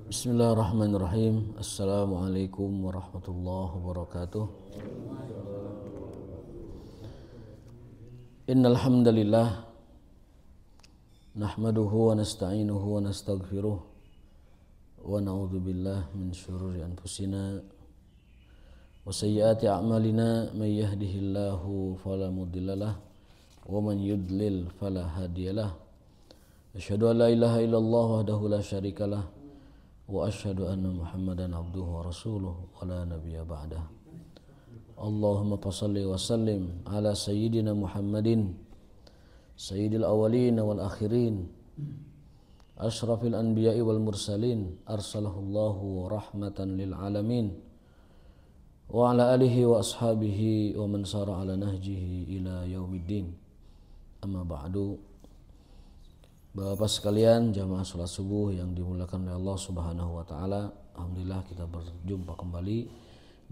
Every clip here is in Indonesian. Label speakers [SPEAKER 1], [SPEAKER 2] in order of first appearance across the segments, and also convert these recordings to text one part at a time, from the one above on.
[SPEAKER 1] Bismillahirrahmanirrahim. Assalamualaikum warahmatullahi wabarakatuh. Innal hamdalillah nahmaduhu wa nasta'inuhu wa nastaghfiruh wa na'udzu billahi min syururi anfusina wa sayyiati a'malina may yahdihillahu fala mudhillalah wa man yudlil fala hadiyalah. Asyhadu an la ilaha illallah wahdahu la syarikalah wa asyhadu anna Muhammadan abduhu wa rasuluh wa la nabiyya ba'dah. Allahumma salli wa sallim ala sayyidina Muhammadin sayyidil awwalin wal akhirin asyrafil anbiya'i wal mursalin arsalahullahu rahmatan lil alamin wa ala alihi wa ashabihi wa man sara ala nahjihi ila yaumiddin. Amma ba'du. Bapak sekalian, jamaah salat subuh yang dimuliakan oleh Allah Subhanahu wa taala, alhamdulillah kita berjumpa kembali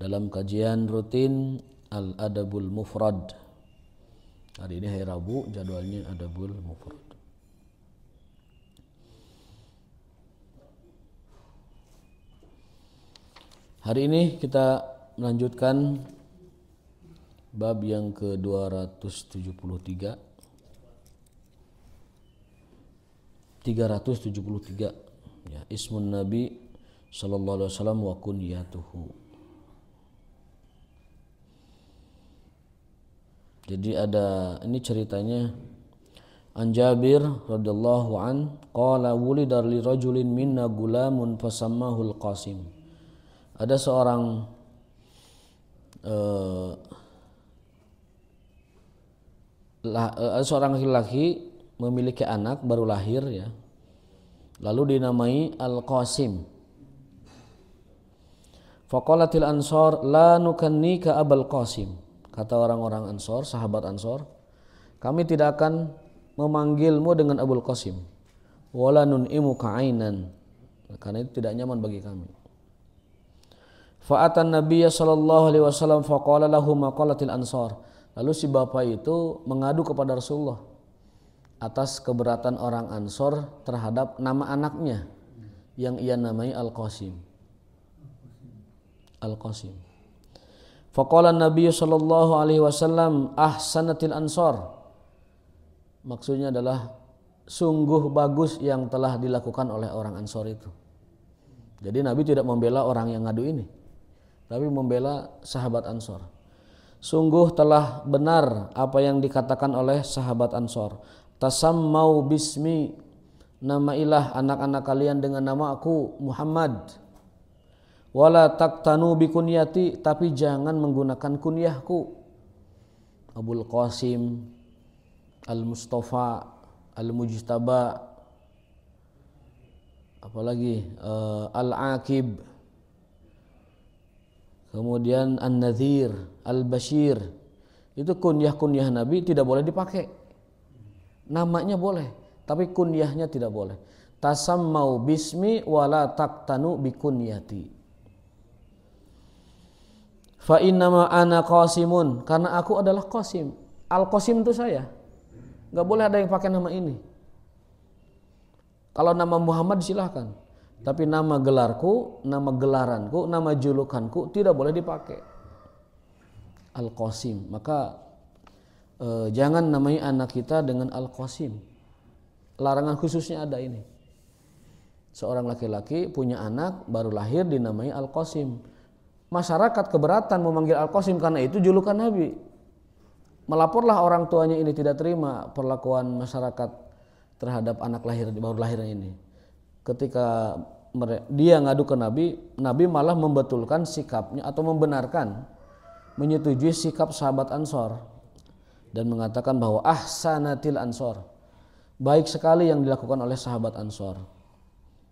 [SPEAKER 1] dalam kajian rutin Al-Adabul Mufrad. Hari ini hari Rabu, jadwalnya Adabul Mufrad. Hari ini kita melanjutkan bab yang ke-273 ya, Ismun Nabi sallallahu alaihi wasallam wa kunyatuhu. Jadi ada ini ceritanya, An Jabir radhiyallahu an qala wulida li rajulin minna gulamun fasammahu al-Qasim. Ada seorang seorang laki-laki memiliki anak baru lahir ya, lalu dinamai Al-Qasim. Faqalatil ansor la nukannika Abul Qasim. Kata orang-orang Ansor, sahabat Ansor, kami tidak akan memanggilmu dengan Abul Qasim. Wala nun'imuka ainan, karena itu tidak nyaman bagi kami. Fa'atan Nabiyya sallallahu alaihi wasallam faqala lahu maqalatil ansor. Lalu si bapak itu mengadu kepada Rasulullah atas keberatan orang Ansor terhadap nama anaknya yang ia namai Al-Qasim. Al-Qasim. Faqala Nabi sallallahu alaihi wasallam ahsanatil ansor. Maksudnya adalah sungguh bagus yang telah dilakukan oleh orang Ansor itu. Jadi Nabi tidak membela orang yang ngadu ini, tapi membela sahabat Ansor. Sungguh telah benar apa yang dikatakan oleh sahabat Ansor. Tasammau bismi, namailah anak-anak kalian dengan nama aku Muhammad. Wala taktanu bikunyati, tapi jangan menggunakan kunyahku. Abul Qasim, Al-Mustafa, Al-Mujtaba, apalagi Al-Aqib, kemudian An-Nadhir, Al-Bashir. Itu kunyah-kunyah Nabi tidak boleh dipakai. Namanya boleh, tapi kunyahnya tidak boleh. Tasammau bismi wala taktanu bikunyati. Fa innama ana Qasimun, karena aku adalah Qasim. Al-Qasim itu saya. Enggak boleh ada yang pakai nama ini. Kalau nama Muhammad silahkan, tapi nama gelarku, nama gelaranku, nama julukanku tidak boleh dipakai. Al-Qasim. Maka jangan namai anak kita dengan Al-Qasim. Larangan khususnya ada ini. Seorang laki-laki punya anak baru lahir dinamai Al-Qasim. Masyarakat keberatan memanggil Al-Qasim karena itu julukan Nabi. Melaporlah orang tuanya ini tidak terima perlakuan masyarakat terhadap anak baru lahirnya ini. Ketika dia ngadu ke Nabi, Nabi malah membetulkan sikapnya atau membenarkan, menyetujui sikap sahabat Ansor dan mengatakan bahwa ahsanatil ansor, baik sekali yang dilakukan oleh sahabat Ansor.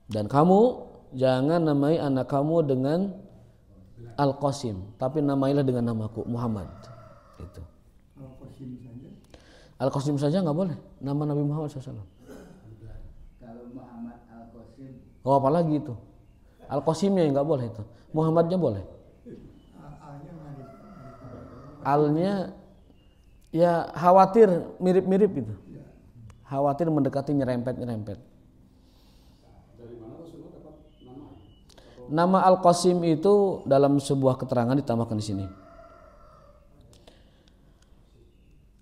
[SPEAKER 1] Dan kamu jangan namai anak kamu dengan Al-Qasim, tapi namailah dengan namaku Muhammad. Itu. Al-Qasim saja nggak boleh, nama Nabi Muhammad SAW.
[SPEAKER 2] Kalau Muhammad Al-Qasim,
[SPEAKER 1] Oh apalagi itu, Al-Qasimnya nggak boleh itu, Muhammadnya boleh. Alnya ya khawatir mirip-mirip itu. Khawatir mendekati nyerempet.
[SPEAKER 3] Dari mana Rasulullah dapat
[SPEAKER 1] Nama Al-Qasim itu dalam sebuah keterangan ditambahkan di sini.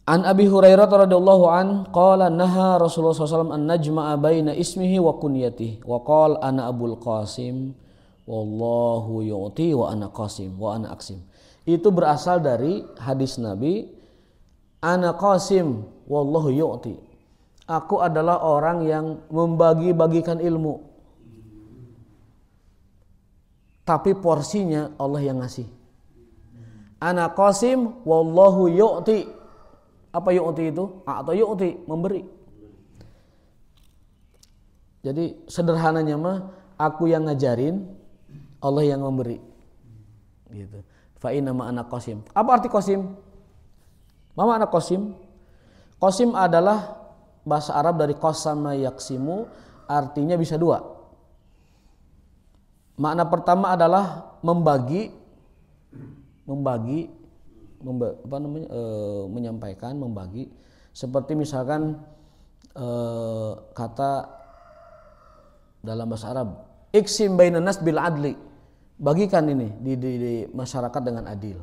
[SPEAKER 1] An Abi Hurairah radhiyallahu an qala naha Rasulullah SAW an najma'a baina ismihi wa kunyatihi wa qala ana Abul Qasim wallahu yu'ti wa ana Qasim wa ana Aqsim. Itu berasal dari hadis Nabi, ana Qasim wallahu yu'ti. Aku adalah orang yang membagi-bagikan ilmu. Tapi porsinya Allah yang ngasih. Ana Qasim wallahu yu'ti. Apa yu'ti itu? Atau yu'ti, memberi. Jadi sederhananya mah aku yang ngajarin, Allah yang memberi. Gitu. Fa inna ma ana qasim. Apa arti qasim? Mama ana qasim? Qasim adalah bahasa Arab dari qasama yaksimu, artinya bisa dua. Makna pertama adalah membagi, menyampaikan, membagi. Seperti misalkan kata dalam bahasa Arab, iksim bainan nas bil adli, bagikan ini di masyarakat dengan adil.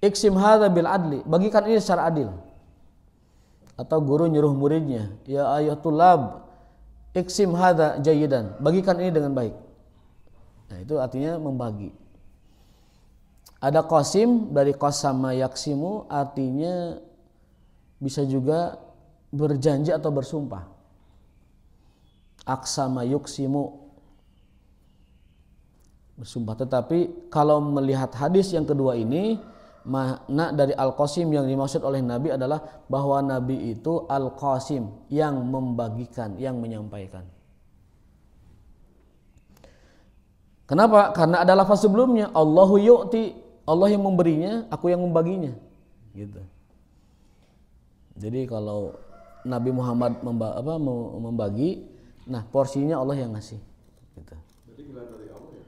[SPEAKER 1] Iksim hadza bil adli, bagikan ini secara adil. Atau guru nyuruh muridnya, ya ayatulab, iksim hadza jayidan, bagikan ini dengan baik. Nah, itu artinya membagi. Ada qasim dari qasama yaksimu, artinya bisa juga berjanji atau bersumpah. Aqsama yuksimu, bersumpah. Tetapi kalau melihat hadis yang kedua ini, makna dari al-qasim yang dimaksud oleh Nabi adalah bahwa Nabi itu al-qasim, yang membagikan, yang menyampaikan. Kenapa? Karena ada lafaz sebelumnya, Allahu yu'ti, Allah yang memberinya, aku yang membaginya, gitu. Jadi kalau Nabi Muhammad membagi, nah porsinya Allah yang ngasih. Gitu. Jadi gelar dari Allah ya?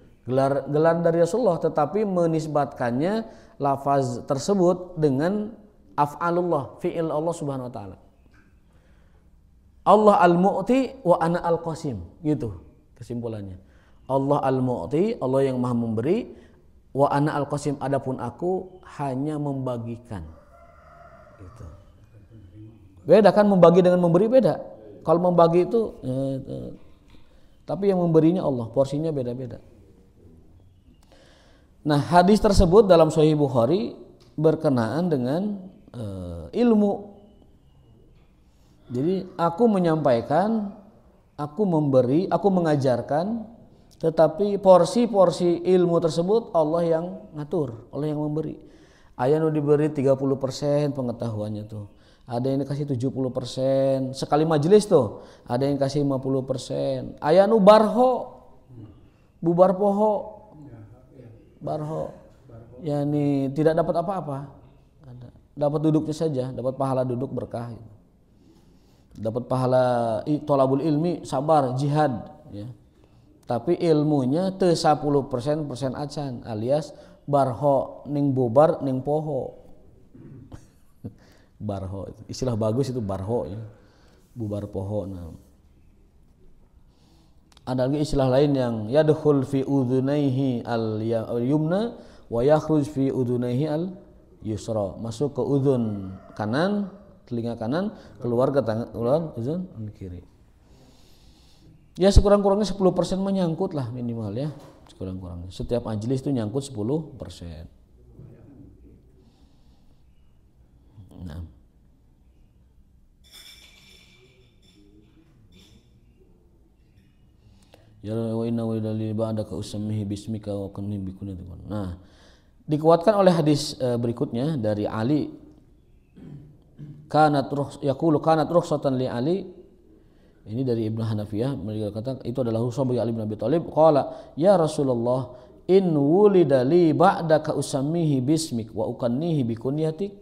[SPEAKER 1] Gelar dari Rasulullah, tetapi menisbatkannya lafaz tersebut dengan af'alullah, fi'il Allah Subhanahu Wa Taala. Allah al-mu'ti wa ana al-qasim, gitu kesimpulannya. Allah al-mu'ti, Allah yang maha memberi. Wa ana al-qasim, adapun aku hanya membagikan. Gitu. Beda kan, membagi dengan memberi beda. Kalau membagi itu tapi yang memberinya Allah, porsinya beda-beda. Nah, hadis tersebut dalam Sahih Bukhari berkenaan dengan ilmu. Jadi aku menyampaikan, aku memberi, aku mengajarkan, tetapi porsi-porsi ilmu tersebut Allah yang ngatur, Allah yang memberi. Aya nu diberi 30% pengetahuannya tuh. Ada yang dikasih 70%, sekali majelis tuh. Ada yang kasih 50%. Aya nu barho, bubar poho. Barho. Yani tidak dapat apa-apa. Dapat duduknya saja, dapat pahala duduk berkah. Dapat pahala tolabul ilmi, sabar, jihad, ya. Tapi ilmunya teu 10% acan, alias barho ning bobar ning poho. Barho, istilah bagus itu barho ya. Bubar poho. Nah. Ada lagi istilah lain yang yadkhul fi udhunaihi al-yumna wa yakhruj fi udhunaihi al-yusra. Masuk ke udhun kanan, telinga kanan, keluar ke udhun kiri. Ya sekurang-kurangnya 10% menyangkut lah minimal ya, sekurang-kurangnya. Setiap majelis itu nyangkut 10%. Nah. Ya wa inna wa dalil ba'daka usammihi bismika wa kunni bikunnatika. Nah, dikuatkan oleh hadis berikutnya dari Ali. Kanat rukhsatan li Ali. Ini dari Ibnu Hanafiyah, beliau kata itu adalah rukhsah bagi Ali bin Abi Thalib. Qala ya Rasulullah, in wulida li ba'daka usammihi bismik wa ukannihi bikunyatik.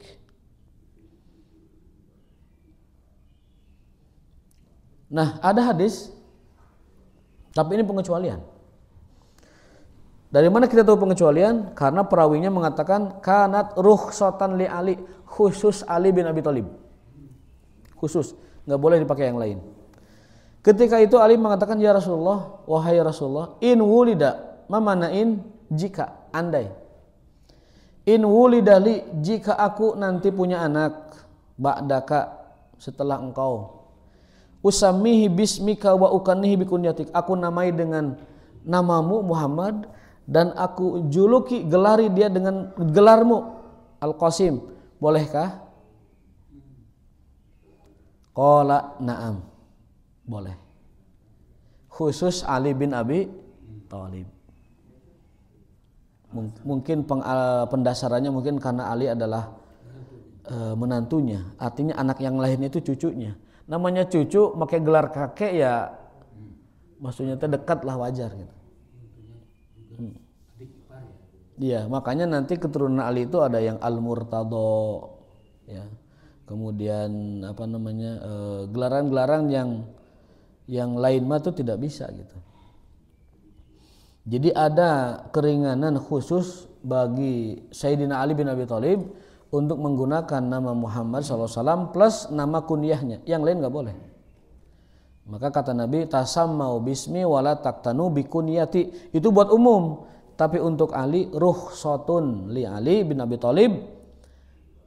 [SPEAKER 1] Nah, ada hadis, tapi ini pengecualian. Dari mana kita tahu pengecualian? Karena perawinya mengatakan kanat rukhsatan li Ali, khusus Ali bin Abi Thalib. Khusus, nggak boleh dipakai yang lain. Ketika itu Ali mengatakan, ya Rasulullah, wahai Rasulullah, in wulida, mamanain jika, andai. In wulidali, jika aku nanti punya anak, ba'daka, setelah engkau. Usamihi bismika wa ukannihi bikunyatik, aku namai dengan namamu Muhammad dan aku juluki, gelari dia dengan gelarmu Al-Qasim, bolehkah? Qala na'am, boleh. Khusus Ali bin Abi Thalib. Mungkin pendasarannya mungkin karena Ali adalah menantunya, artinya anak yang lain itu cucunya. Namanya cucu pakai gelar kakek ya, maksudnya itu dekat lah, wajar gitu. Iya, makanya nanti keturunan Ali itu ada yang Al-Murtado, ya. Kemudian apa namanya, gelaran-gelaran yang lain mah itu tidak bisa gitu. Jadi ada keringanan khusus bagi Sayyidina Ali bin Abi Thalib untuk menggunakan nama Muhammad SAW plus nama kunyahnya, yang lain nggak boleh. Maka kata Nabi, tasammau bismi wala taktanu bikunyati, itu buat umum. Tapi untuk Ali, rukhsatun li Ali bin Abi Thalib.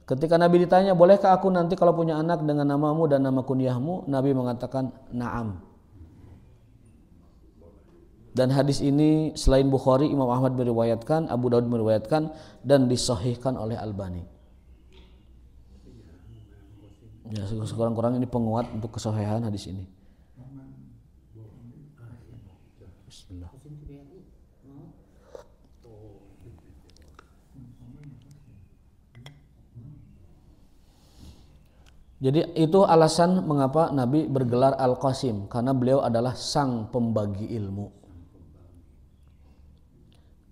[SPEAKER 1] Ketika Nabi ditanya, bolehkah aku nanti kalau punya anak dengan namamu dan nama kunyahmu? Nabi mengatakan, na'am. Dan hadis ini selain Bukhari, Imam Ahmad meriwayatkan, Abu Daud meriwayatkan, dan disahihkan oleh Albani. Ya, sekurang-kurang ini penguat untuk kesahihan hadis ini. Bismillah. Jadi itu alasan mengapa Nabi bergelar Al-Qasim, karena beliau adalah sang pembagi ilmu.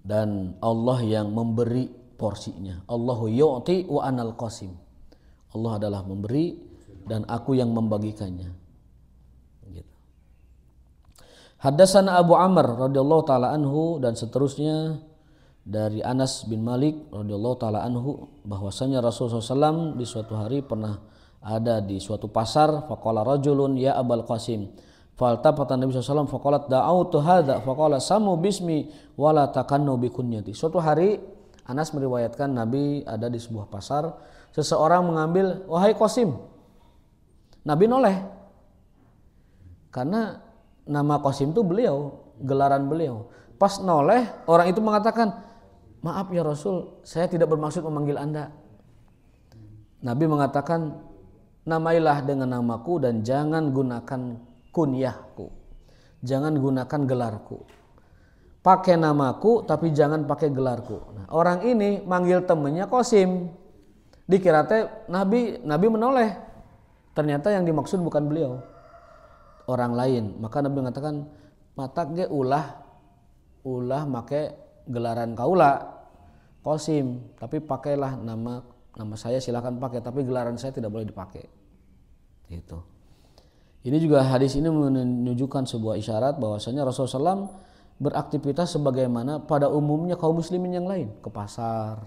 [SPEAKER 1] Dan Allah yang memberi porsinya. Allahu yu'ti wa anal qasim. Allah adalah memberi dan aku yang membagikannya. Gitu. Haddatsana Abu Amr radhiyallahu taala anhu, dan seterusnya dari Anas bin Malik radhiyallahu taala anhu bahwasanya Rasulullah SAW di suatu hari pernah ada di suatu pasar. Faqala rajulun ya Abul Qasim, faltafata Nabi SAW faqalat da'autu hadza faqala samu bismi wala takannu bikunyati. Suatu hari Anas meriwayatkan Nabi ada di sebuah pasar, seseorang mengambil, wahai Qasim. Nabi noleh, karena nama Qasim itu beliau, gelaran beliau. Pas noleh, orang itu mengatakan, maaf ya Rasul, saya tidak bermaksud memanggil Anda. Nabi mengatakan, namailah dengan namaku dan jangan gunakan kunyahku, jangan gunakan gelarku. Pakai namaku tapi jangan pakai gelarku. Nah, orang ini manggil temennya Qasim, dikira teh Nabi menoleh. Ternyata yang dimaksud bukan beliau, orang lain. Maka Nabi mengatakan, matak ge ulah make gelaran kaula Qasim, tapi pakailah nama saya, silakan pakai, tapi gelaran saya tidak boleh dipakai. Gitu. Ini juga hadis ini menunjukkan sebuah isyarat bahwasanya Rasulullah SAW beraktivitas sebagaimana pada umumnya kaum muslimin yang lain, ke pasar,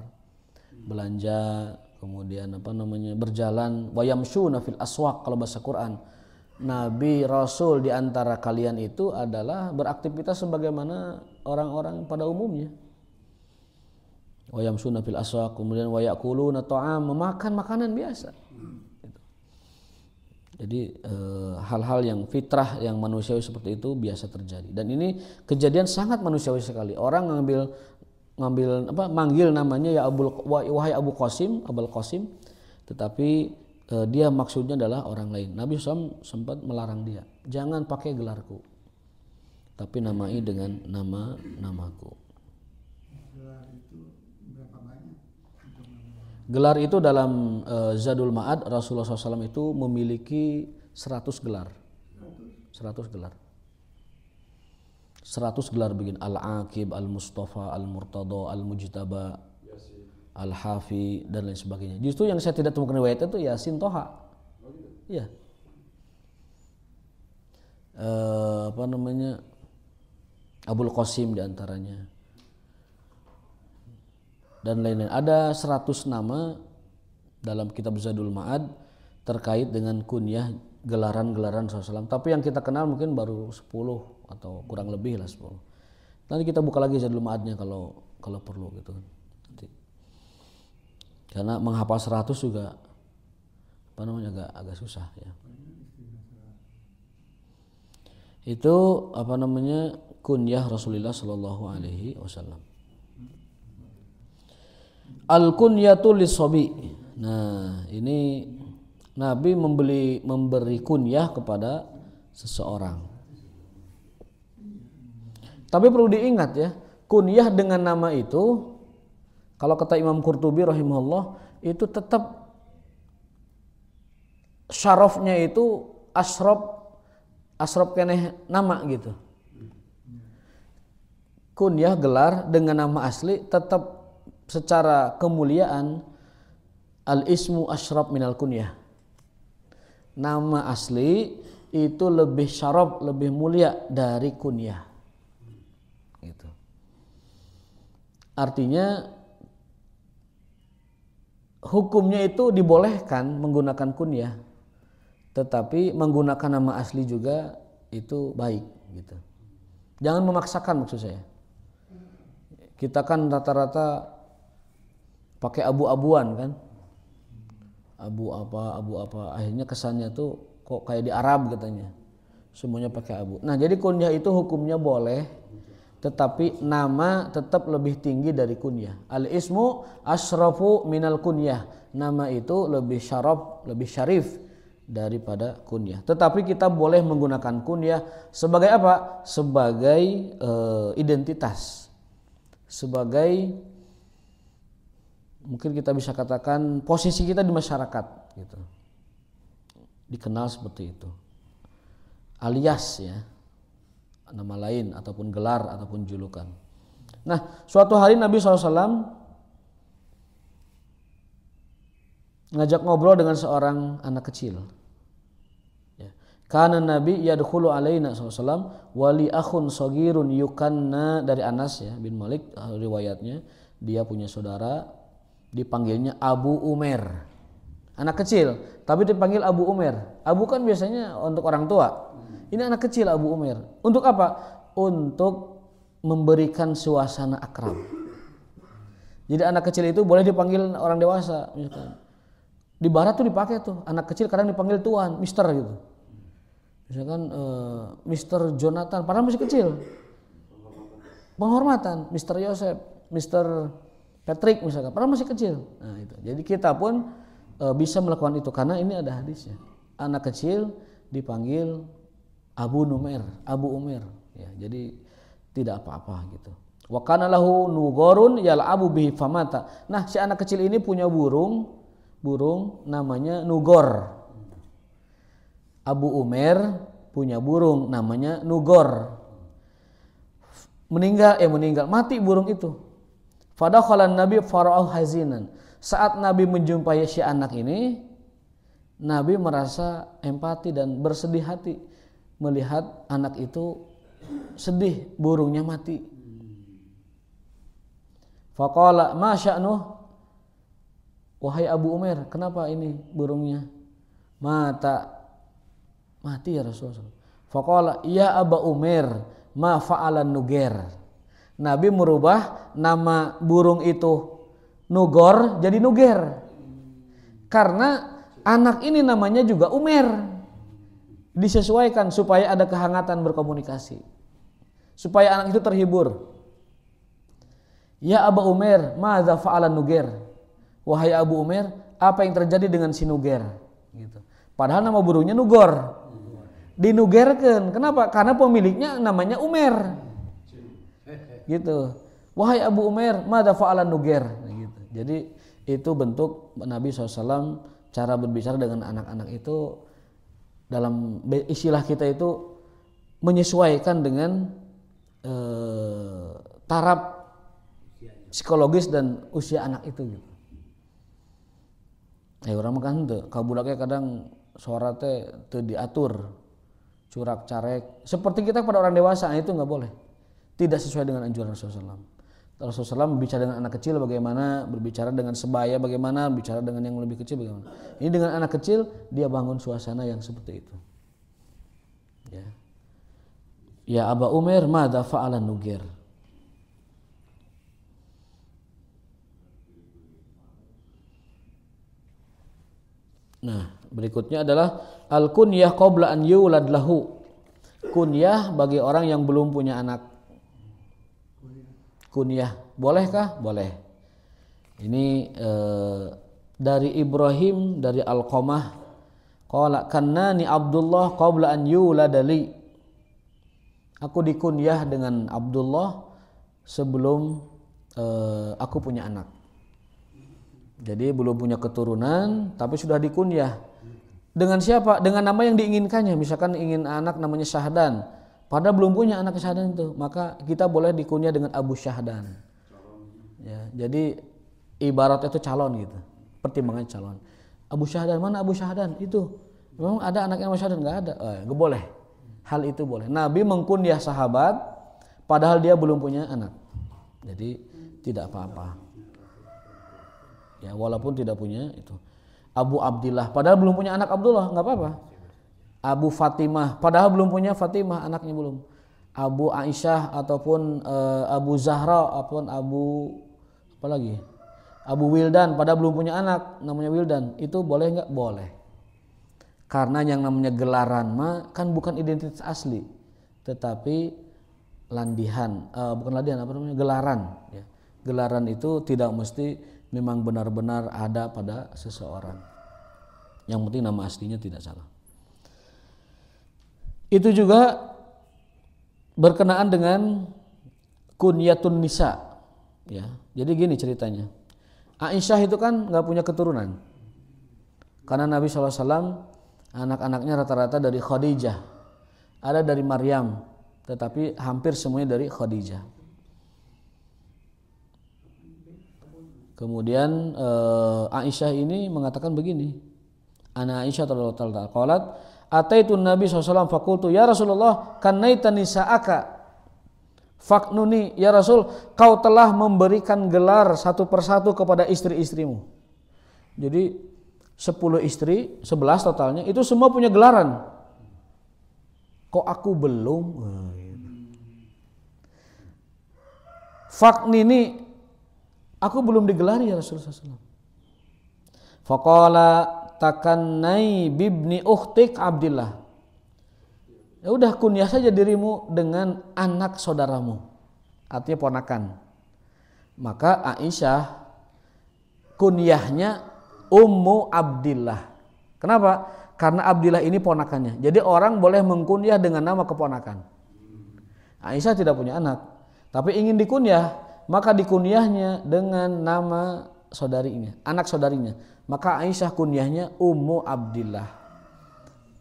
[SPEAKER 1] belanja, kemudian berjalan, wayamshuna fil aswaq kalau bahasa Quran. Nabi Rasul di antara kalian itu adalah beraktivitas sebagaimana orang-orang pada umumnya. Wayamshuna fil aswaq, kemudian wayakuluna ta'am, memakan makanan biasa. Jadi hal-hal yang fitrah, yang manusiawi seperti itu biasa terjadi. Dan ini kejadian sangat manusiawi sekali. Orang manggil namanya ya wahai Abu Qasim, Abul Qasim, tetapi dia maksudnya adalah orang lain. Nabi SAW sempat melarang dia, jangan pakai gelarku, tapi namai dengan namaku. Gelar itu dalam Zadul Ma'ad, Rasulullah SAW itu memiliki 100 gelar. 100 gelar. 100 gelar begini, Al-Aqib, Al-Mustafa, Al-Murtada, Al-Mujtaba, Al-Hafi, dan lain sebagainya. Justru yang saya tidak temukan riwayat itu Yasin Toha. Iya. Abul Qasim diantaranya. Dan lain-lain. Ada 100 nama dalam kitab Zadul Ma'ad terkait dengan kunyah gelaran-gelaran SAW. Tapi yang kita kenal mungkin baru 10 atau kurang lebih lah 10. Nanti kita buka lagi Zadul Ma'adnya kalau perlu gitu kan. Nanti. Karena menghafal 100 juga agak susah ya. Itu kunyah Rasulullah sallallahu alaihi wasallam. Al-kunyatu lis-sabi. Nah, ini Nabi memberi kunyah kepada seseorang. Tapi perlu diingat ya, kunyah dengan nama itu kalau kata Imam Qurtubi rahimahullah itu tetap syarafnya itu asraf keneh nama gitu. Kunyah gelar dengan nama asli tetap secara kemuliaan al-ismu asyraf minal kunyah. Nama asli itu lebih syaraf, lebih mulia dari kunyah. Gitu. Artinya hukumnya itu dibolehkan menggunakan kunyah, tetapi menggunakan nama asli juga itu baik gitu. Jangan memaksakan maksud saya. Kita kan rata-rata pakai abu-abuan kan. Abu apa akhirnya kesannya tuh kok kayak di Arab katanya. Semuanya pakai abu. Nah, jadi kunyah itu hukumnya boleh, tetapi nama tetap lebih tinggi dari kunyah. Al-ismu asrafu minal kunyah. Nama itu lebih syaraf, lebih syarif daripada kunyah. Tetapi kita boleh menggunakan kunyah sebagai apa? Sebagai identitas. Sebagai mungkin kita bisa katakan posisi kita di masyarakat gitu. Dikenal seperti itu. Alias ya. Nama lain ataupun gelar ataupun julukan. Nah, suatu hari Nabi SAW ngajak ngobrol dengan seorang anak kecil. Ya. Kana Nabi yadkhulu alaina SAW wali akhun sagirun yukanna, dari Anas ya bin Malik riwayatnya, dia punya saudara dipanggilnya Abu Umair. Anak kecil tapi dipanggil Abu Umair. Abu kan biasanya untuk orang tua. Ini anak kecil Abu Umair. Untuk apa? Untuk memberikan suasana akrab. Jadi anak kecil itu boleh dipanggil orang dewasa misalkan. Di barat tuh dipakai tuh, anak kecil kadang dipanggil tuan, mister gitu. Misalkan Mister Jonathan, padahal masih kecil. Penghormatan, Mister Yosef, Mister Patrick misalkan, padahal masih kecil. Nah, itu. Jadi kita pun bisa melakukan itu karena ini ada hadisnya. Anak kecil dipanggil Abu Umair. Ya, jadi tidak apa-apa gitu. Wa kana lahu nugorun yal'abu bihi famata. Nah, si anak kecil ini punya burung namanya Nugor. Abu Umair punya burung namanya Nugor. Meninggal, mati burung itu. Fadakhalan Nabi fara'ahu hazinan. Saat Nabi menjumpai si anak ini, Nabi merasa empati dan bersedih hati melihat anak itu sedih burungnya mati. Faqala ma sya'nuh, wahai Abu Umair, kenapa ini burungnya mati ya Rasulullah. Faqala ya Abu Umair ma fa'alan nuger. Nabi merubah nama burung itu Nugor jadi Nuger. Karena anak ini namanya juga Umair. Disesuaikan supaya ada kehangatan berkomunikasi. Supaya anak itu terhibur. Ya Abu Umair, madza fa'alan Nuger? Wahai Abu Umair, apa yang terjadi dengan si Nuger? Gitu. Padahal nama burungnya Nugor. Dinugerkan. Kenapa? Karena pemiliknya namanya Umair. Gitu. Wahai Abu Umair, madza fa'alan Nuger? Gitu. Jadi itu bentuk Nabi SAW cara berbicara dengan anak-anak itu dalam istilah kita itu menyesuaikan dengan taraf psikologis dan usia anak itu gitu. Orang kan teu kabudaknya kadang suara teh teu diatur, curak carek seperti kita pada orang dewasa itu nggak boleh, tidak sesuai dengan anjuran Rasulullah SAW. Rasulullah SAW berbicara dengan anak kecil bagaimana, berbicara dengan sebaya bagaimana, berbicara dengan yang lebih kecil bagaimana. Ini dengan anak kecil dia bangun suasana yang seperti itu. Ya, ya Aba Umair, madza fa'ala Nugir? Nah, berikutnya adalah al-kunyah qabla an yulad lahu. Kunyah bagi orang yang belum punya anak. Kunyah, bolehkah? Boleh. Ini dari Ibrahim dari Alqamah, qala kannani Abdullah qabla an yulad li. Aku dikunyah dengan Abdullah sebelum aku punya anak. Jadi belum punya keturunan tapi sudah dikunyah. Dengan siapa? Dengan nama yang diinginkannya. Misalkan ingin anak namanya Syahdan, padahal belum punya anak Syahdan itu, maka kita boleh dikunyah dengan Abu Syahdan. Ya, jadi ibaratnya itu calon gitu. Pertimbangan calon. Abu Syahdan, mana Abu Syahdan? Itu. Memang ada anak yang Abu Syahdan? Enggak ada. Enggak boleh. Hal itu boleh. Nabi mengkunyah sahabat padahal dia belum punya anak. Jadi tidak apa-apa. Ya, walaupun tidak punya itu. Abu Abdillah padahal belum punya anak Abdullah, enggak apa-apa. Abu Fatimah padahal belum punya Fatimah, anaknya belum. Abu Aisyah ataupun Abu Zahra ataupun Abu apa lagi? Abu Wildan padahal belum punya anak namanya Wildan. Itu boleh enggak? Boleh. Karena yang namanya gelaran mah kan bukan identitas asli, tetapi landihan, bukan landihan, apa namanya? Gelaran, ya. Gelaran itu tidak mesti memang benar-benar ada pada seseorang. Yang penting nama aslinya tidak salah. Itu juga berkenaan dengan kunyatun nisa. Ya, jadi gini ceritanya. Aisyah itu kan nggak punya keturunan. Karena Nabi SAW anak-anaknya rata-rata dari Khadijah. Ada dari Maryam, tetapi hampir semuanya dari Khadijah. Kemudian Aisyah ini mengatakan begini. Ana Aisyah radhiyallahu ta'ala qalat ataitu Nabi SAW faqultu ya Rasulullah kannaita nisa'aka faknuni, ya Rasul kau telah memberikan gelar satu persatu kepada istri-istrimu. Jadi 10 istri, 11 totalnya, itu semua punya gelaran. Kok aku belum? Faknini, aku belum digelari ya Rasulullah SAW. Faqala takannai bibni ukhtik Abdillah. Ya udah kunyah saja dirimu dengan anak saudaramu, artinya ponakan. Maka Aisyah kunyahnya Ummu Abdillah. Kenapa? Karena Abdillah ini ponakannya. Jadi orang boleh mengkunyah dengan nama keponakan. Aisyah tidak punya anak, tapi ingin dikunyah, maka dikunyahnya dengan nama saudarinya, anak saudarinya. Maka Aisyah kunyahnya Ummu Abdillah.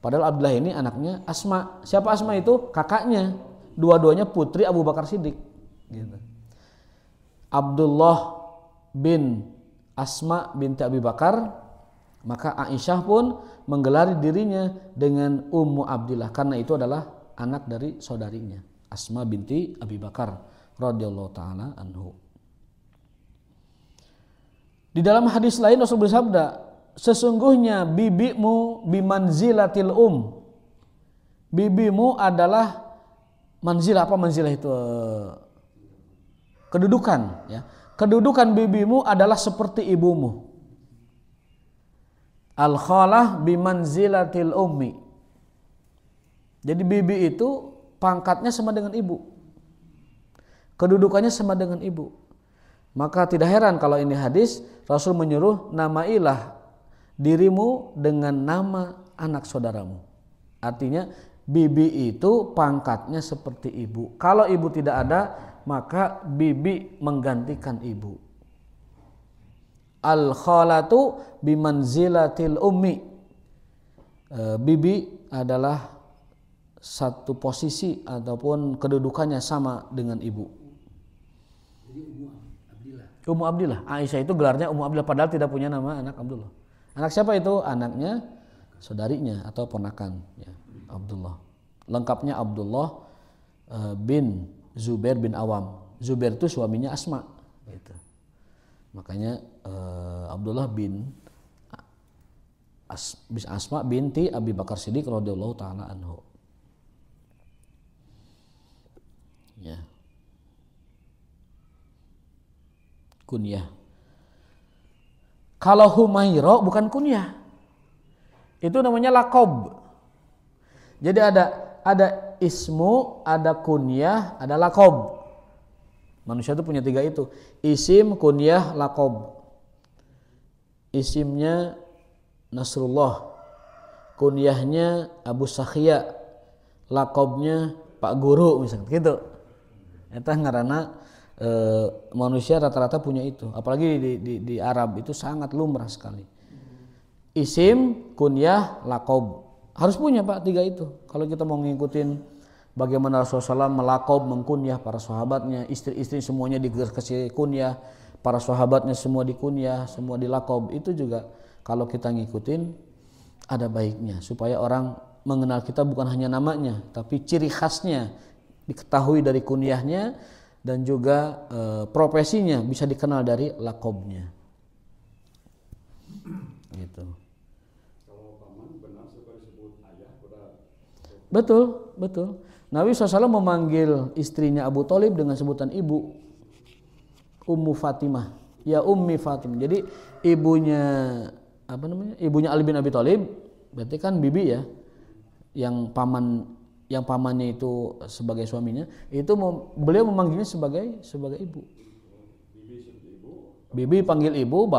[SPEAKER 1] Padahal Abdillah ini anaknya Asma. Siapa Asma itu? Kakaknya. Dua-duanya putri Abu Bakar Siddiq. Gitu. Abdullah bin Asma binti Abi Bakar. Maka Aisyah pun menggelari dirinya dengan Ummu Abdillah. Karena itu adalah anak dari saudarinya, Asma binti Abi Bakar radhiyallahu ta'ala anhu. Di dalam hadis lain Rasul bersabda, sesungguhnya bibimu bimanzilatil bibimu adalah manzilah. Apa manzilah itu? Kedudukan, ya. Kedudukan bibimu adalah seperti ibumu. Al khalah bimanzilatil ummi. Jadi bibi itu pangkatnya sama dengan ibu. Kedudukannya sama dengan ibu. Maka tidak heran kalau ini hadis Rasul menyuruh namailah dirimu dengan nama anak saudaramu. Artinya bibi itu pangkatnya seperti ibu. Kalau ibu tidak ada, maka bibi menggantikan ibu. Al khalatu bimanzilatil ummi. Bibi adalah satu posisi ataupun kedudukannya sama dengan ibu. Ummu Abdillah. Aisyah itu gelarnya Ummu Abdillah padahal tidak punya nama anak Abdullah. Anak siapa itu? Anaknya saudarinya atau ponakan, ya, Abdullah. Lengkapnya Abdullah bin Zubair bin Awam. Zubair itu suaminya Asma gitu. Makanya Abdullah bin Asma binti Abi Bakar Siddiq radhiyallahu taala anhu. Ya. Kunyah. Kalau Humaira bukan kunyah. Itu namanya laqab. Jadi ada ismu, ada kunyah, ada laqab. Manusia itu punya 3 itu. Isim, kunyah, laqab. Isimnya Nasrullah, kunyahnya Abu Sakhya, laqabnya Pak Guru misalnya gitu. Eta ngaranna manusia rata-rata punya itu. Apalagi di Arab itu sangat lumrah sekali. Isim, kunyah, laqab. Harus punya Pak 3 itu. Kalau kita mau ngikutin bagaimana Rasulullah SAW melaqab, mengkunyah para sahabatnya, istri-istri semuanya dikasih kunyah, para sahabatnya semua dikunyah, semua dilaqab. Itu juga kalau kita ngikutin ada baiknya supaya orang mengenal kita bukan hanya namanya tapi ciri khasnya diketahui dari kunyahnya dan juga profesinya bisa dikenal dari laqabnya. Gitu.
[SPEAKER 3] Kalau paman benar suka disebut ayah pada
[SPEAKER 1] Betul. Nabi SAW memanggil istrinya Abu Thalib dengan sebutan ibu, Ummu Fatimah. Ya Ummi Fatimah. Jadi ibunya ibunya Ali bin Abi Thalib berarti kan bibi ya, yang pamannya itu sebagai suaminya, itu beliau memanggilnya sebagai ibu. Bibi panggil ibu,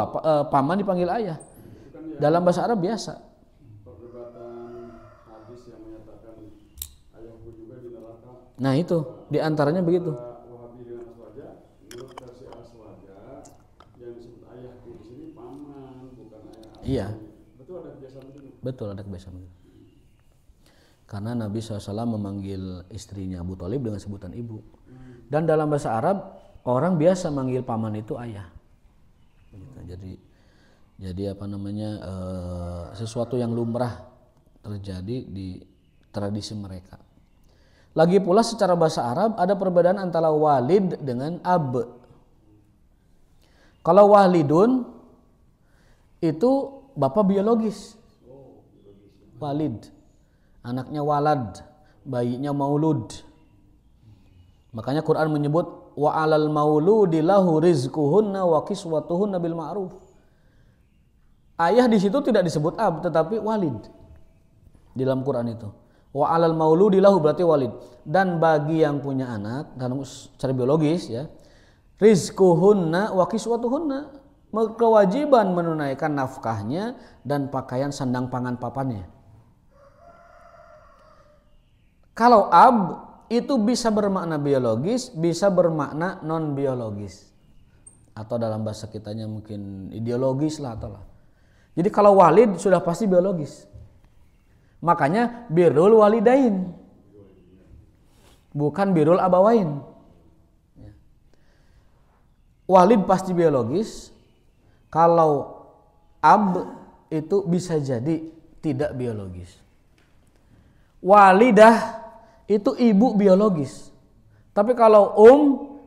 [SPEAKER 1] paman dipanggil ayah. Dalam bahasa Arab biasa.
[SPEAKER 3] Perdebatan hadis yang menyatakan ayahku juga di neraka.
[SPEAKER 1] Nah itu diantaranya begitu.
[SPEAKER 3] Wahabi dengan aswaja, menurut versi aswaja yang disebut ayahku di sini paman, bukan ayah.
[SPEAKER 1] Iya.
[SPEAKER 3] Betul ada kebiasaan itu.
[SPEAKER 1] Betul ada kebiasaan itu. Karena Nabi SAW memanggil istrinya Abu Thalib dengan sebutan ibu. Dan dalam bahasa Arab orang biasa manggil paman itu ayah. Jadi sesuatu yang lumrah terjadi di tradisi mereka. Lagi pula secara bahasa Arab ada perbedaan antara walid dengan ab. Kalau walidun itu bapak biologis. Walid, anaknya walad, bayinya maulud. Makanya Quran menyebut wa 'alal mauludi lahu rizquhunna wa kiswatuhunna bil ma'ruf. Ayah di situ tidak disebut ab tetapi walid. Di dalam Quran itu. Wa 'alal mauludi lahu berarti walid. Dan bagi yang punya anak dan secara biologis ya, rizquhunna wa kiswatuhunna, kewajiban menunaikan nafkahnya dan pakaian sandang pangan papannya. Kalau ab itu bisa bermakna biologis, bisa bermakna non biologis, atau dalam bahasa kitanya mungkin ideologis lah atau lah. Jadi kalau walid sudah pasti biologis. Makanya birrul walidain, bukan birrul abawain. Walid pasti biologis. Kalau ab itu bisa jadi tidak biologis. Walidah itu ibu biologis. Tapi kalau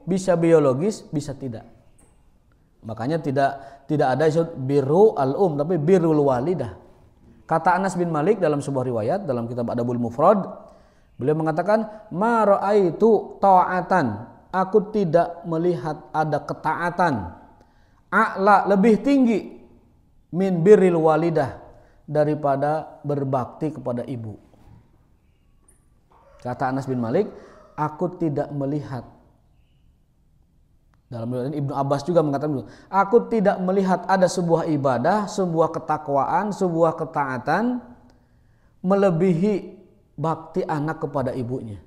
[SPEAKER 1] bisa biologis, bisa tidak. Makanya tidak ada birru al tapi birrul walidah. Kata Anas bin Malik dalam sebuah riwayat dalam kitab Adabul Mufrad, beliau mengatakan, "Ma ra'aitu ta'atan." Aku tidak melihat ada ketaatan a'la lebih tinggi min birril walidah daripada berbakti kepada ibu. Kata Anas bin Malik, aku tidak melihat. Dalam riwayat Ibnu Abbas juga mengatakan, aku tidak melihat ada sebuah ibadah, sebuah ketakwaan, sebuah ketaatan melebihi bakti anak kepada ibunya.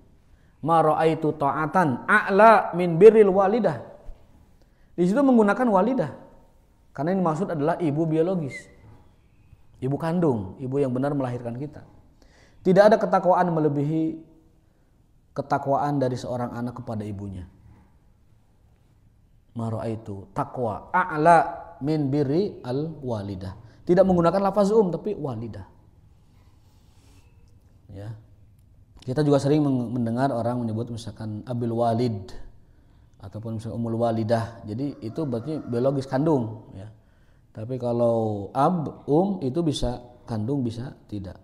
[SPEAKER 1] Ma ra'aitu ta'atan a'la min birril walidah. Di situ menggunakan walidah. Karena ini maksud adalah ibu biologis. Ibu kandung, ibu yang benar melahirkan kita. Tidak ada ketakwaan melebihi ketakwaan dari seorang anak kepada ibunya. Ma ra'aitu taqwa a'la min birri al walidah. Tidak menggunakan lafaz tapi walidah. Ya. Kita juga sering mendengar orang menyebut misalkan abil walid, ataupun misalnya umul walidah. Jadi itu berarti biologis kandung ya. Tapi kalau ab, itu bisa kandung bisa tidak.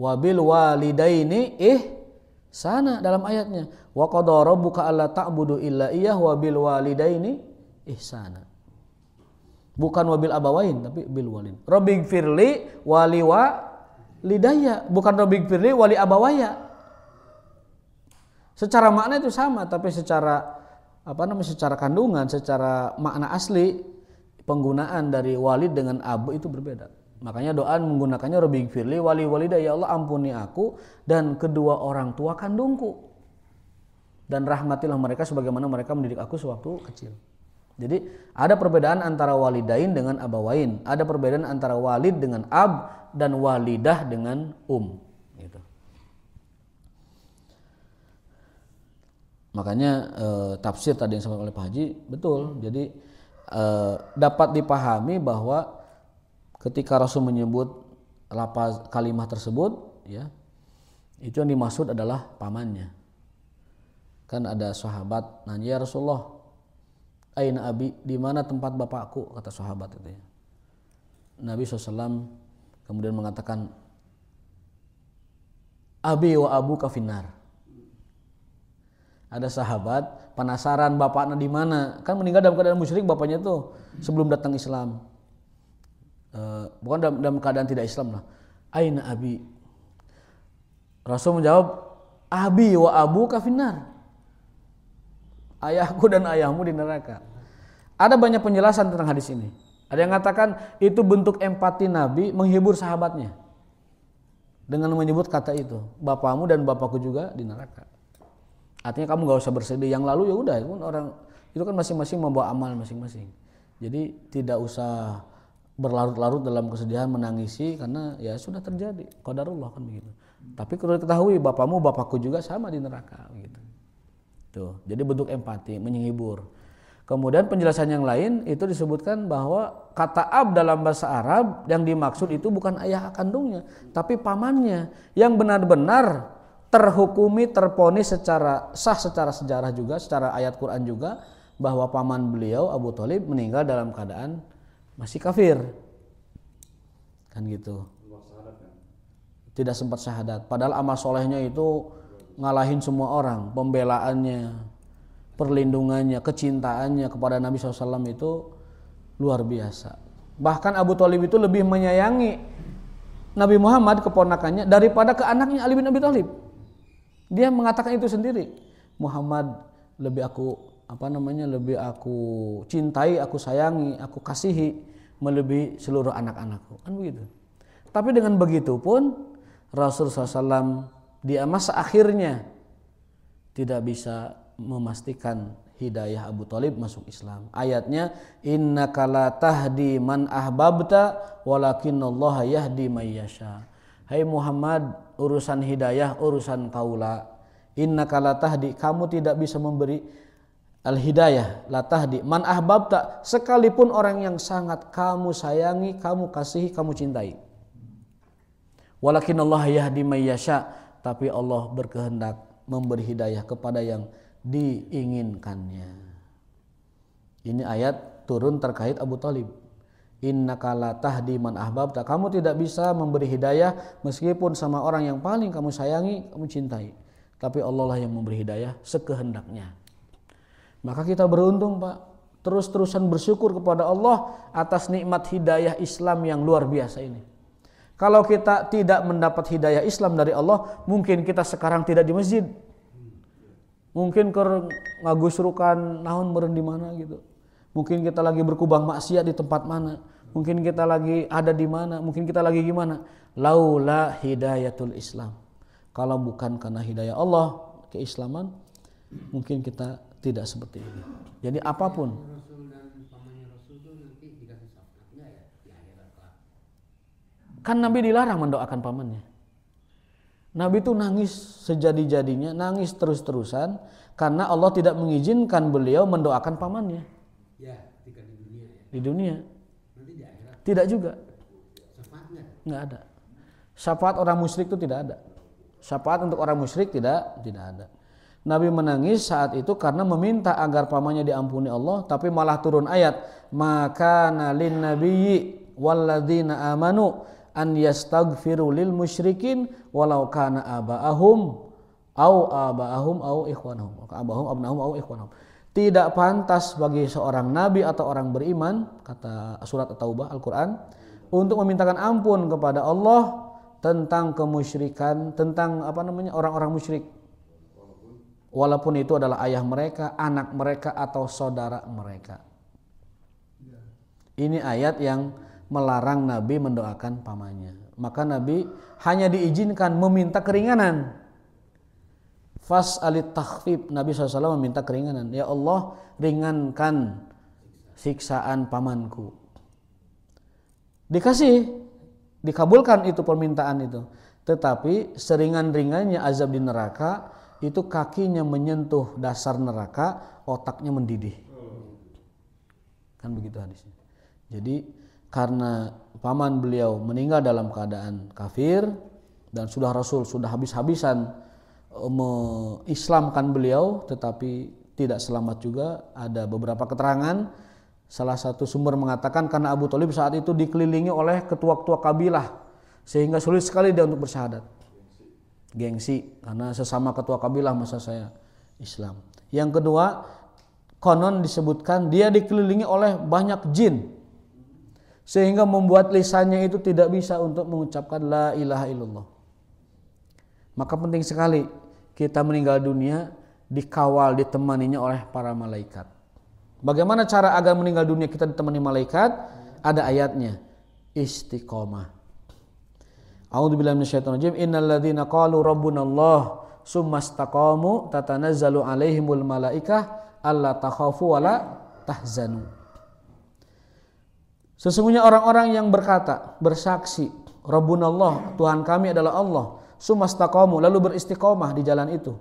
[SPEAKER 1] Wabil walidaini ihsana dalam ayatnya. Wa qadara rabbuka alla ta'budu illa iyyah wabil walidaini ihsana. Bukan wabil abawain tapi bil walid. Rabbighfirli wali walidayya, bukan rabbighfirli wali abawaya. Secara makna itu sama, tapi secara secara kandungan, secara makna asli penggunaan dari walid dengan abu itu berbeda. Makanya doa menggunakannya rabbighfirli wali walidayya, ya Allah ampuni aku dan kedua orang tua kandungku. Dan rahmatilah mereka sebagaimana mereka mendidik aku sewaktu kecil. Jadi ada perbedaan antara walidain dengan abawain, ada perbedaan antara walid dengan ab dan walidah dengan gitu. Makanya tafsir tadi yang disampaikan oleh Pak Haji betul. Jadi dapat dipahami bahwa ketika Rasul menyebut kalimat tersebut ya, itu yang dimaksud adalah pamannya. Kan ada sahabat nanya, ya Rasulullah, aina abi, di mana tempat bapakku, kata sahabat itu ya. Nabi SAW kemudian mengatakan, abi wa abuka finnar. Ada sahabat penasaran bapaknya di mana, kan meninggal dalam keadaan musyrik bapaknya tuh sebelum datang Islam. Bukan dalam keadaan tidak Islam lah. Aina abi. Rasul menjawab, abi wa abuka finnar. Ayahku dan ayahmu di neraka. Ada banyak penjelasan tentang hadis ini. Ada yang mengatakan itu bentuk empati Nabi menghibur sahabatnya dengan menyebut kata itu, bapakmu dan bapakku juga di neraka. Artinya kamu gak usah bersedih, yang lalu ya udah, itu kan masing-masing membawa amal masing-masing. Jadi tidak usah berlarut-larut dalam kesedihan menangisi karena ya sudah terjadi, qadarullah kan begitu. Tapi kalau diketahui bapakmu bapakku juga sama di neraka gitu. Tuh, jadi bentuk empati, menghibur. Kemudian penjelasan yang lain itu disebutkan bahwa kata ab dalam bahasa Arab yang dimaksud itu bukan ayah kandungnya, tapi pamannya yang benar-benar terhukumi, terponis secara sah, secara sejarah juga, secara ayat Quran juga, bahwa paman beliau Abu Thalib meninggal dalam keadaan masih kafir. Kan gitu. Tidak sempat syahadat. Padahal amal solehnya itu ngalahin semua orang, pembelaannya, perlindungannya, kecintaannya kepada Nabi SAW itu luar biasa. Bahkan Abu Thalib itu lebih menyayangi Nabi Muhammad keponakannya daripada ke anaknya Ali bin Abi Thalib. Dia mengatakan itu sendiri. Muhammad lebih aku cintai, aku sayangi, aku kasihi melebihi seluruh anak-anakku. Kan begitu. Tapi dengan begitu pun Rasulullah SAW di masa akhirnya tidak bisa memastikan hidayah Abu Thalib masuk Islam. Ayatnya innaka la tahdi man ahbabta walakinallaha yahdi may yasha. Hai Muhammad, urusan hidayah urusan kaula. Innaka la tahdi, kamu tidak bisa memberi al-hidayah, la tahdi man ahbabta, sekalipun orang yang sangat kamu sayangi, kamu kasihi, kamu cintai. Walakinallaha yahdi may yasha, tapi Allah berkehendak memberi hidayah kepada yang diinginkannya. Ini ayat turun terkait Abu Thalib. Innaka la tahdi man ahbabta, kamu tidak bisa memberi hidayah meskipun sama orang yang paling kamu sayangi, kamu cintai. Tapi Allah lah yang memberi hidayah sekehendaknya. Maka kita beruntung Pak, terus-terusan bersyukur kepada Allah atas nikmat hidayah Islam yang luar biasa ini. Kalau kita tidak mendapat hidayah Islam dari Allah, mungkin kita sekarang tidak di masjid. Mungkin ngagusrukan naon meureun di mana gitu. Mungkin kita lagi berkubang maksiat di tempat mana. Mungkin kita lagi ada di mana, mungkin kita lagi gimana. Laula hidayatul Islam. Kalau bukan karena hidayah Allah, keislaman, mungkin kita tidak seperti ini. Jadi apapun. Kan Nabi dilarang mendoakan pamannya. Nabi itu nangis sejadi-jadinya, nangis terus-terusan karena Allah tidak mengizinkan beliau mendoakan pamannya.
[SPEAKER 2] Ya, ketika di dunia ya.
[SPEAKER 1] Di dunia.
[SPEAKER 2] Nanti di akhirat.
[SPEAKER 1] Tidak juga.
[SPEAKER 2] Syafaatnya?
[SPEAKER 1] Enggak ada. Syafaat orang musyrik itu tidak ada. Syafaat untuk orang musyrik tidak ada. Nabi menangis saat itu karena meminta agar pamannya diampuni Allah, tapi malah turun ayat, maka nalin nabiyyi walladzina amanu an yastaghfiru lil musyrikin walau kana aba'ahum au ikhwanahum abnahum au ikhwanahum. Tidak pantas bagi seorang nabi atau orang beriman, kata surat At-Taubah Al-Qur'an, untuk memintakan ampun kepada Allah tentang kemusyrikan, tentang orang-orang musyrik. Walaupun itu adalah ayah mereka, anak mereka atau saudara mereka. Ini ayat yang melarang Nabi mendoakan pamannya. Maka Nabi hanya diizinkan meminta keringanan. Fas'alit takhfif, Nabi SAW meminta keringanan. Ya Allah, ringankan siksaan pamanku. Dikabulkan itu permintaan itu. Tetapi seringan-ringannya azab di neraka, itu kakinya menyentuh dasar neraka, otaknya mendidih. Kan begitu hadisnya. Jadi karena paman beliau meninggal dalam keadaan kafir dan Rasul sudah habis-habisan mengislamkan beliau, tetapi tidak selamat juga. Ada beberapa keterangan. Salah satu sumber mengatakan karena Abu Thalib saat itu dikelilingi oleh ketua-ketua kabilah sehingga sulit sekali dia untuk bersyahadat. Gengsi, karena sesama ketua kabilah masa saya Islam. Yang kedua, konon disebutkan dia dikelilingi oleh banyak jin sehingga membuat lisannya itu tidak bisa untuk mengucapkan la ilaha illallah. Maka penting sekali kita meninggal dunia dikawal, ditemaninya oleh para malaikat. Bagaimana cara agar meninggal dunia kita ditemani malaikat? Ada ayatnya, istiqomah. A'udzubillahi minasyaitonirrajim. Innal ladzina qalu rabbunallah tsumastaqamu tatanazzalu alaihimul malaikah alla takhafu wala tahzanu. Sesungguhnya orang-orang yang berkata, bersaksi, Rabbunallah, Tuhan kami adalah Allah, tsumastaqamu, lalu beristiqomah di jalan itu.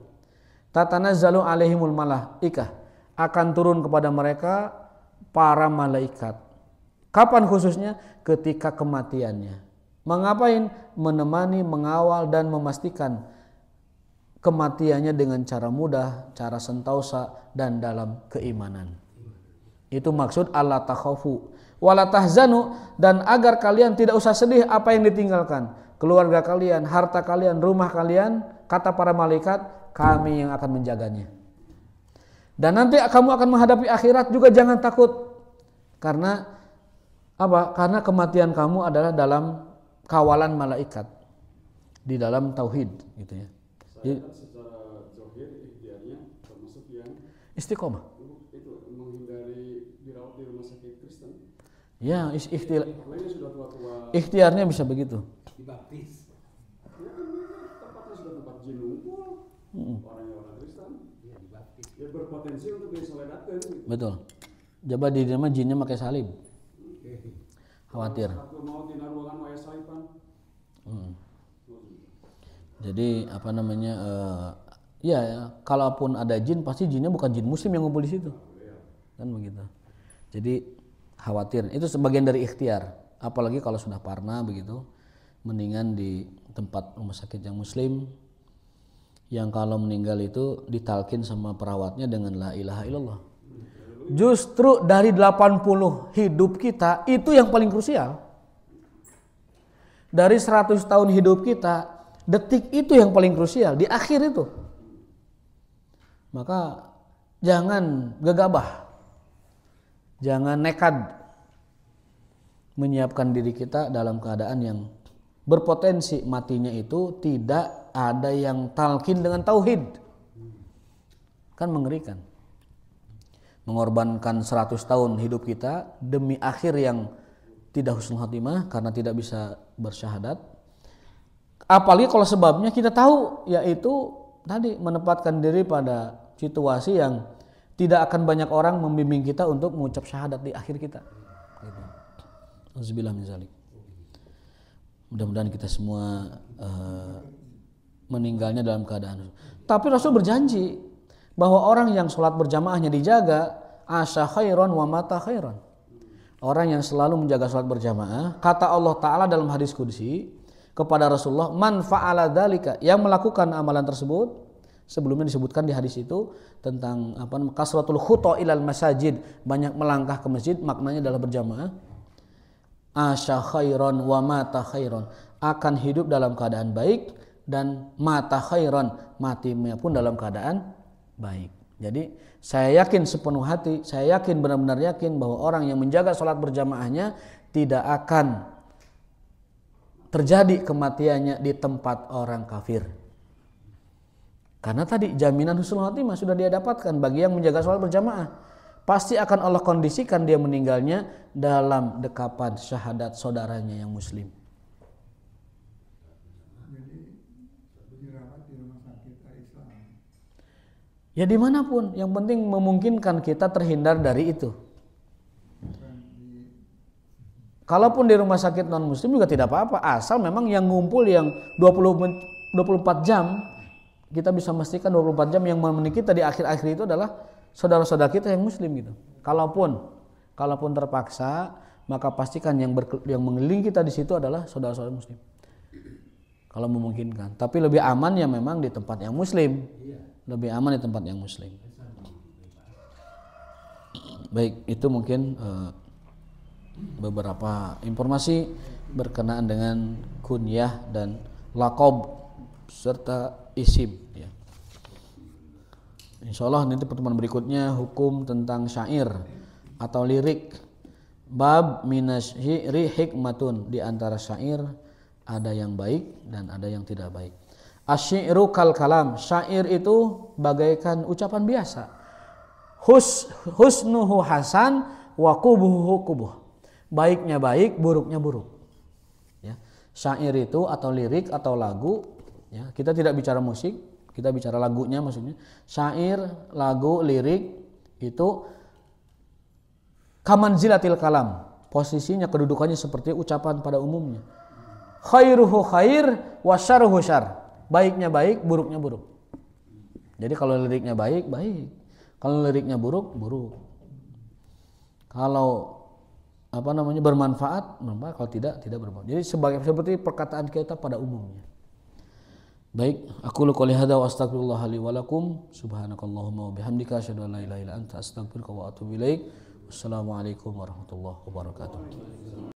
[SPEAKER 1] Tatanazzalu alaihimul malaikah, akan turun kepada mereka para malaikat. Kapan khususnya? Ketika kematiannya. Mengapain? Menemani, mengawal dan memastikan kematiannya dengan cara mudah, cara sentausa dan dalam keimanan. Itu maksud alla takhafu wala tahzanu, dan agar kalian tidak usah sedih apa yang ditinggalkan, keluarga kalian, harta kalian, rumah kalian, kata para malaikat, kami yang akan menjaganya. Dan nanti kamu akan menghadapi akhirat juga, jangan takut. Karena apa? Karena kematian kamu adalah dalam kawalan malaikat, di dalam tauhid, gitu ya.
[SPEAKER 3] Saya kan secara zahir ikhtiarnya termasuk yang
[SPEAKER 1] istiqomah.
[SPEAKER 3] Itu menghindari dirawat di rumah sakit Kristen.
[SPEAKER 1] Ya,
[SPEAKER 3] Lainnya sudah tua-tua.
[SPEAKER 1] ikhtiarnya bisa begitu.
[SPEAKER 2] Dibaptis.
[SPEAKER 3] Ya kan tempatnya sudah tempat jin ngumpul. Orang Kristen.
[SPEAKER 2] Iya, dibaptis.
[SPEAKER 3] Ya berpotensi untuk disoledatkan. Gitu.
[SPEAKER 1] Betul. Coba di nama jinnya pakai salib. Khawatir.
[SPEAKER 3] Mau tinaruangan wae salipan.
[SPEAKER 1] Jadi ya kalaupun ada jin, pasti jinnya bukan jin muslim yang ngumpul di situ. Kan begitu. Jadi khawatir. Itu sebagian dari ikhtiar. Apalagi kalau sudah parna begitu, mendingan di tempat rumah sakit yang muslim, yang kalau meninggal itu ditalkin sama perawatnya dengan la ilaha illallah. Justru dari 80 hidup kita itu yang paling krusial. Dari 100 tahun hidup kita, detik itu yang paling krusial, di akhir itu. Maka jangan gegabah, jangan nekad menyiapkan diri kita dalam keadaan yang berpotensi matinya itu tidak ada yang talqin dengan tauhid. Kan mengerikan. Mengorbankan 100 tahun hidup kita demi akhir yang tidak husnul khotimah karena tidak bisa bersyahadat. Apalagi kalau sebabnya kita tahu, yaitu tadi menempatkan diri pada situasi yang tidak akan banyak orang membimbing kita untuk mengucap syahadat di akhir kita. Auzubillah min zalik. Mudah-mudahan kita semua meninggalnya dalam keadaan. Tapi Rasul berjanji bahwa orang yang sholat berjamaahnya dijaga, asya khairan wa mata khairan. Orang yang selalu menjaga sholat berjamaah, kata Allah Ta'ala dalam hadis qudsi kepada Rasulullah, man fa'ala dzalika, yang melakukan amalan tersebut, Sebelumnya disebutkan di hadis itu tentang kasratul khuta ilal masajid, banyak melangkah ke masjid, maknanya adalah berjamaah. Asya khairon wa mata khairon, akan hidup dalam keadaan baik dan mata khairon, matinya pun dalam keadaan baik. Jadi saya yakin sepenuh hati, saya yakin benar-benar yakin bahwa orang yang menjaga sholat berjamaahnya tidak akan terjadi kematiannya di tempat orang kafir. Karena tadi jaminan husnul khotimah sudah dia dapatkan bagi yang menjaga sholat berjamaah. Pasti akan Allah kondisikan dia meninggalnya dalam dekapan syahadat saudaranya yang muslim.
[SPEAKER 4] Jadi dirawat di rumah sakit Islam.
[SPEAKER 1] Ya dimanapun, yang penting memungkinkan kita terhindar dari itu. Kalaupun di rumah sakit non muslim juga tidak apa-apa, asal memang yang ngumpul yang 24 jam, kita bisa memastikan 24 jam yang menemani kita di akhir-akhir itu adalah saudara-saudara kita yang muslim gitu. Kalaupun terpaksa, maka pastikan yang mengelilingi kita di situ adalah saudara-saudara muslim. Kalau memungkinkan. Tapi lebih aman ya memang di tempat yang muslim. Lebih aman di tempat yang muslim. Baik, itu mungkin beberapa informasi berkenaan dengan kunyah dan laqab serta isim ya. Insyaallah nanti pertemuan berikutnya hukum tentang syair atau lirik. Bab minasyi'ri hikmatun, di antara syair ada yang baik dan ada yang tidak baik. Asyi'ru kal kalam, syair itu bagaikan ucapan biasa. Husnuhu hasan wa qubuhu qubuh. Baiknya baik, buruknya buruk. Ya. Syair itu atau lirik atau lagu, ya, kita tidak bicara musik, kita bicara lagunya maksudnya. Syair, lagu, lirik itu kamanzilatil kalam, posisinya kedudukannya seperti ucapan pada umumnya. Khairuhu khair wa syarruhu syarr. Baiknya baik, buruknya buruk. Jadi kalau liriknya baik, baik. Kalau liriknya buruk, buruk. Kalau bermanfaat, kalau tidak bermanfaat. Jadi seperti perkataan kita pada umumnya. Baik, aku qouli hadza wa astaghfirullah li wa lakum. Subhanakallahumma wa bihamdika asyhadu an la ilaha illa anta astaghfiruka wa atubu ilaik. Wassalamualaikum warahmatullahi wabarakatuh.